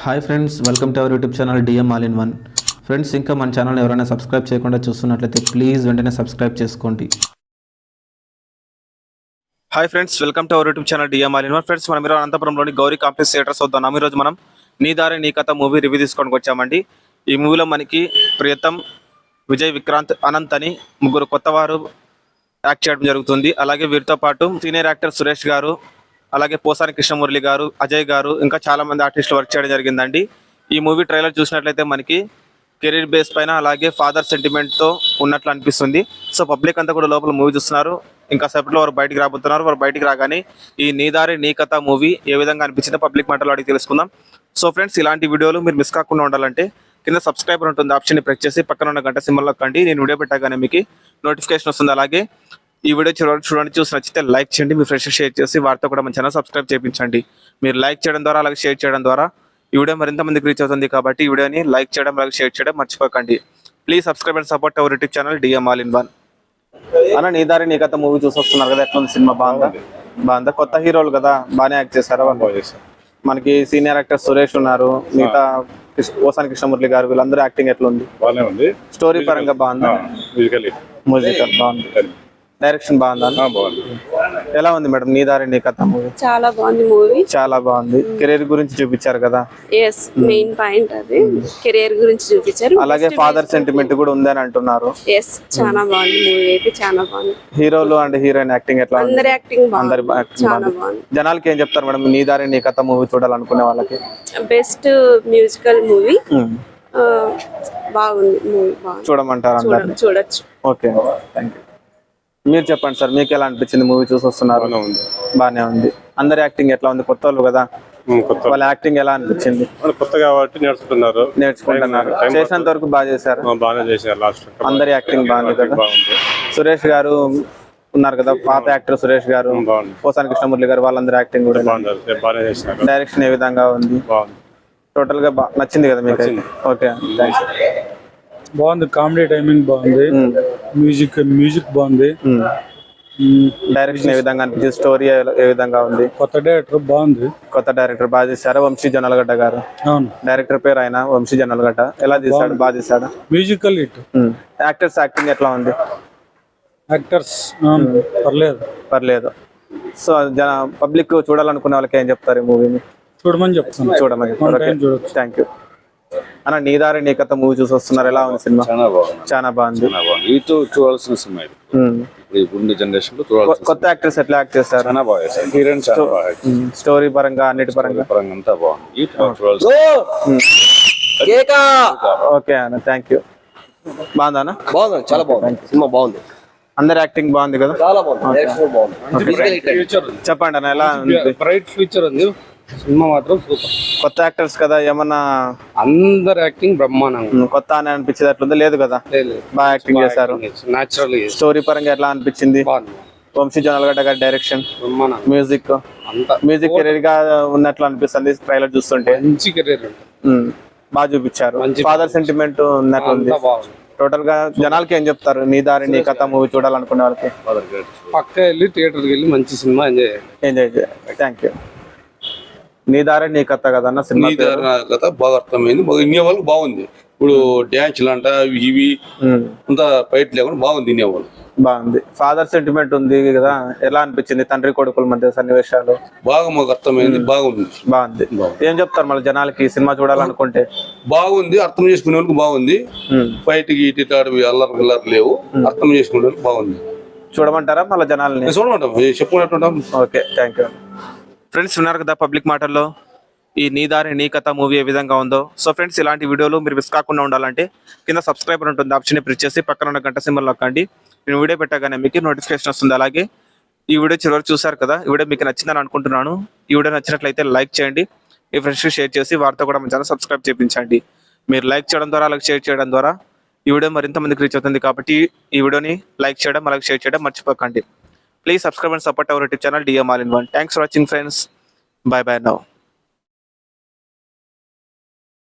Hi friends, welcome to our YouTube channel DM all in one. Friends, ఇంకా మన channel ఎవరైనా subscribe చేయకుండా చూస్తున్నట్లయితే ప్లీజ్ వెంటనే సబ్స్క్రైబ్ చేసుకోండి. Hi friends, welcome to our YouTube channel DM all in one. Friends, మనం ఈరోజు అనంతపురంలోని Gauri complex theatres వద్దాం. ఈరోజు మనం నీ దారి నీ కథ మూవీ రివ్యూ తీసుకోవడానికి వచ్చామండి. ఈ మూవీలో మనకి ప్రియతం, విజయ్ విక్రాంత్, అనంత్ అని ముగ్గురు కొత్త వారు యాక్ట్ చేయడం జరుగుతుంది. అలాగే వీరితో పాటు సీనియర్ యాక్టర్ సురేష్ గారు, అలాగే పోసాని కృష్ణమురళి గారు, అజయ్ గారు, ఇంకా చాలా మంది ఆర్టిస్టులు వర్క్ చేయడం జరిగిందండి. ఈ మూవీ ట్రైలర్ చూసినట్లయితే మనకి కెరీర్ బేస్ పైన అలాగే ఫాదర్ సెంటిమెంట్తో ఉన్నట్లు అనిపిస్తుంది. సో పబ్లిక్ అంతా కూడా లోపల మూవీ చూస్తున్నారు. ఇంకా సేపట్లో వారు బయటికి రాబోతున్నారు. వారు బయటికి రాగానే ఈ నీ దారి నీ కథ మూవీ ఏ విధంగా అనిపించిందో పబ్లిక్ మాటలు అడిగి తెలుసుకుందాం. సో ఫ్రెండ్స్, ఇలాంటి వీడియోలు మీరు మిస్ కాకుండా ఉండాలంటే కింద సబ్స్క్రైబర్ ఉంటుంది ఆప్షన్ని ప్రెస్ చేసి పక్కన ఉన్న గంట సింబల్ నొక్కండి. నేను వీడియో పెట్టగానే మీకు నోటిఫికేషన్ వస్తుంది. అలాగే ఈ వీడియో చూడండి, చూసి నచ్చితే లైక్ చేయండి. మీ ఫ్రెండ్స్ షేర్ చేసి వారితో కూడా మన ఛానల్ సబ్స్క్రైబ్ చేయించండి. మీరు లైక్ చేయడం ద్వారా అలాగే షేర్ చేయడం ద్వారా ఈ వీడియో మరింత మందికి రీచ్ అవుతుంది. కాబట్టి ఈ వీడియోని లైక్ చేయడం అలాగే షేర్ చేయడం మర్చిపోకండి. Please subscribe and support our YouTube channel DM all in one. అన్న, నీ దారి నీ కథ మూవీ చూసి వస్తున్నారు కదా, ఎట్లా ఉంది సినిమా? బాగుందా? కొత్త హీరోలు కదా, బాగానే యాక్ట్ చేశారా? మనకి సీనియర్ యాక్టర్ సురేష్ ఉన్నారు, మిగతా పోసాని కృష్ణమురళి గారు, వీళ్ళందరూ యాక్టింగ్ ఎట్లా ఉంది? బాగానే ఉంది. స్టోరీ పరంగా బాగుందా? మ్యూజికల్ బాగుంది. డైరెక్షన్ బాగుందా? ఎలా ఉంది మేడం నీ దారి నీ కథ మూవీ? చాలా బాగుంది మూవీ. చాలా బాగుంది. కెరీర్ గురించి చూపించారు కదా? ఎస్, మెయిన్ పాయింట్ అది. కెరీర్ గురించి చూపించారు. అలాగే ఫాదర్ సెంటిమెంట్ కూడా ఉందని అంటున్నారు. ఎస్, చాలా బాగుంది మూవీ అయితే, చాలా బాగుంది. హీరోలు అండ్ హీరోయిన్ యాక్టింగ్ ఎట్లా? అందరి యాక్టింగ్ అందరి చాలా బాగుంది. జనాలకి ఏం చెప్తారు మేడం నీ దారి నీ కథ మూవీ చూడాలనుకునే వాళ్ళకి? Best musical movie. బాగుంది మూవీ, చూడమంటారు అందరు? చూడొచ్చు. Okay, thank you. మీరు చెప్పండి సార్, మీకు ఎలా అనిపించింది మూవీ చూసి వస్తున్నారు? బాగానే ఉంది. అందరి యాక్టింగ్ ఎట్లా ఉంది? కొత్త వాళ్ళు కదా, వాళ్ళ యాక్టింగ్ ఎలా అనిపించింది? కొత్త కాబట్టి నేర్చుకుంటున్నారు. చేసినంత వరకు బాగా చేశారు. బాగానే చేశారు. లాస్ట్ అందరి యాక్టింగ్ బాగుంది కదా. సురేష్ గారు ఉన్నారు కదా, పాత యాక్టర్ సురేష్ గారు, పోసాని కృష్ణమురళి గారు, వాళ్ళందరి యాక్టింగ్ కూడా బాగానే చేశారు. డైరెక్షన్ ఏ విధంగా ఉంది? టోటల్ గా నచ్చింది కదా మీకు? ఓకే, బాగుంది. కామెడీ టైమింగ్ బాగుంది. మ్యూజిక్ బాగుంది. డైరెక్షన్ ఏ విధంగా అనిపించింది? స్టోరీ ఏ విధంగా ఉంది? కొత్త డైరెక్టర్ బాగుంది. కొత్త డైరెక్టర్ బాగా తీశారు. వంశీ జొన్నలగడ్డ గారు. అవును, డైరెక్టర్ పేరు ఆయన వంశీ జొన్నలగడ్డ. ఎలా తీశాడు? బాగా తీశాడు. Musical hit. యాక్టర్స్ యాక్టింగ్ ఎట్లా ఉంది? యాక్టర్స్ పర్లేదు. సో పబ్లిక్ చూడాలనుకునే వాళ్ళకి ఏం చెప్తారు ఈ మూవీని? చూడమని చెప్తాను. థ్యాంక్ యూ అన్న. నీ దారి నీ కథ మూవీ చూసి వస్తున్నారు, ఎలా ఉంది సినిమా? చాలా బాగుంది. చూడాల్సిన సినిమా ఇప్పుడు జనరేషన్ లో చూడాల్సిన. కొత్త యాక్టర్స్ ఎట్లా యాక్ట్ చేస్తారు? చాలా బాగా హీరోయిన్, స్టోరీ పరంగా అన్నిటి పరంగా అంతా బాగుంది. ఓకే అన్న, థ్యాంక్ యూ. బాగుందా అన్న? బాగుంది, చాలా బాగుంది సినిమా. బాగుంది. అందరి యాక్టింగ్ బాగుంది కదా? చాలా బాగుంది. చెప్పండి అన్న, ఎలా ఉంది? బ్రైట్ ఫ్యూచర్ ఉంది. సినిమా మాత్రం సూపర్. కొత్త యాక్టర్స్ కదా, ఏమన్నా అందరు యాక్టింగ్ బ్రహ్మాండంగా. కొత్త అని అనిపించేది అట్లుంది? లేదు కదా, బాగా యాక్టింగ్ చేశారు. న్యాచురల్. స్టోరీ పరంగా ఎట్లా అనిపించింది? వంశీ జొన్నలగడ్డ గారి డైరెక్షన్, మ్యూజిక్ కెరీర్ గా ఉన్నట్లు అనిపిస్తుంది ట్రైలర్ చూస్తుంటే. మంచి కెరీర్ బాగా చూపించారు. Father sentiment ఉన్నట్లుంది. టోటల్ గా జనాలకి ఏం చెప్తారు నీ దారి నీ కథ మూవీ చూడాలనుకునే వాళ్ళకి? పక్క వెళ్ళి థియేటర్కి వెళ్ళి మంచి సినిమా ఎంజాయ్ చేయాలి. Thank you. నీ దారి నీ కథ కదా అన్న సినిమా? కథ బాగా అర్థమైంది. వినేవాళ్ళు బాగుంది. ఇప్పుడు డ్యాన్స్ లాంట ఇవి అంతా ఫైట్ లేకుండా బాగుంది. వినేవాళ్ళు బాగుంది. ఫాదర్ సెంటిమెంట్ ఉంది కదా, ఎలా అనిపించింది? తండ్రి కొడుకుల మధ్య సన్నివేశాలు బాగా మాకు అర్థమైంది. బాగుంది. ఏం చెప్తారు మళ్ళీ జనాలకి సినిమా చూడాలనుకుంటే? బాగుంది. అర్థం చేసుకునే వాళ్ళకి బాగుంది. ఫైట్ గీటి అల్లరి గిల్లరు లేవు. అర్థం చేసుకునే వాళ్ళకి బాగుంది. చూడమంటారా మళ్ళీ జనాలని? చూడమంటాం, చెప్పుకున్నట్టుంటాం. Okay, thank you. ఫ్రెండ్స్, విన్నారు కదా పబ్లిక్ మాటల్లో ఈ నీ దారి నీ కథ మూవీ ఏ విధంగా ఉందో. సో ఫ్రెండ్స్, ఇలాంటి వీడియోలు మీరు మిస్ కాకుండా ఉండాలంటే కింద సబ్స్క్రైబర్ ఉంటుంది ఆప్షన్ ప్రెస్ చేసి పక్కన ఉన్న గంట సింబల్ నొక్కండి. నేను వీడియో పెట్టగానే మీకు నోటిఫికేషన్ వస్తుంది. అలాగే ఈ వీడియో చివరికి చూసారు కదా, ఈ వీడియో మీకు నచ్చిందని అనుకుంటున్నాను. ఈ వీడియో నచ్చినట్లయితే లైక్ చేయండి. మీ ఫ్రెండ్స్కి షేర్ చేసి వారితో కూడా మన ఛానల్ సబ్స్క్రైబ్ చేయించండి. మీరు లైక్ చేయడం ద్వారా అలాగే షేర్ చేయడం ద్వారా ఈ వీడియో మరింత మందికి రీచ్ అవుతుంది. కాబట్టి ఈ వీడియోని లైక్ చేయడం అలాగే షేర్ చేయడం మర్చిపోకండి. Please subscribe and support our YouTube channel DM all in one. Thanks for watching friends. Bye now.